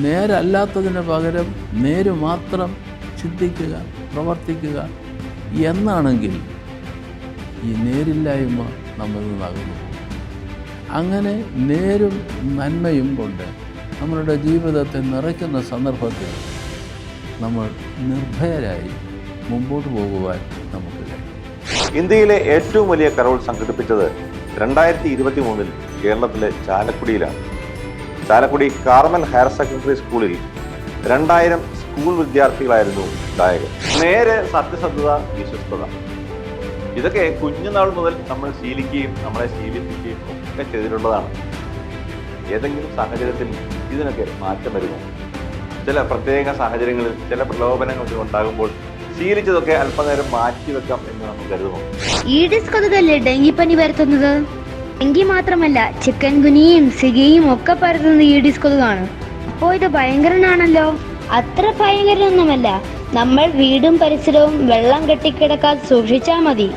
നേരല്ലാത്തതിന് പകരം നേര് മാത്രം ചിന്തിക്കുക, പ്രവർത്തിക്കുക എന്നാണെങ്കിൽ ഈ നേരില്ലായ്മ നമ്മിൽ നിന്നകന്നു പോകും. അങ്ങനെ നേരും നന്മയും കൊണ്ട് നമ്മളുടെ ജീവിതത്തെ നിറയ്ക്കുന്ന സന്ദർഭത്തിൽ നമ്മൾ നിർഭയരായി മുമ്പോട്ട് പോകുവാൻ നമുക്ക് കഴിയും. ഇന്ത്യയിലെ ഏറ്റവും വലിയ കരോൾ സംഘടിപ്പിച്ചത് 2023 കേരളത്തിലെ ചാലക്കുടിയിലാണ്. ചാലക്കുടി കാർമൽ ഹയർ സെക്കൻഡറി സ്കൂളിൽ 2000 സ്കൂൾ വിദ്യാർത്ഥികളായിരുന്നു ഗായകർ. നേരെ, സത്യസന്ധത, വിശ്വസ്തത, ഇതൊക്കെ കുഞ്ഞുനാൾ മുതൽ നമ്മൾ ശീലിക്കുകയും നമ്മളെ ശീലിപ്പിക്കുകയും ഒക്കെ ചെയ്തിട്ടുള്ളതാണ്. ഏതെങ്കിലും സാഹചര്യത്തിൽ ഇതിനൊക്കെ മാറ്റം വരുമോ? ചില പ്രത്യേക സാഹചര്യങ്ങളിൽ ചില പ്രലോഭനങ്ങൾ ഉണ്ടാകുമ്പോൾ ശീലിച്ചതൊക്കെ അല്പനേരം മാറ്റിവെക്കാം എന്ന് നമ്മൾ കരുതുമോ? ഈഡിസ് കൊതുകല്ലേ ഡെങ്കിപ്പനി പരത്തുന്നത്? ഡെങ്കി മാത്രമല്ല, ചിക്കൻ ഗുനിയും സിഗയും ഒക്കെ പരത്തുന്നത് ഈഡിസ് കൊതുകാണ്. അപ്പോ ഇത് ഭയങ്കരനാണല്ലോ. അത്ര ഭയങ്കരനൊന്നുമല്ല. നമ്മൾ വീടും പരിസരവും വെള്ളം കെട്ടിക്കിടക്കാതെ സൂക്ഷിച്ചാൽ മതി.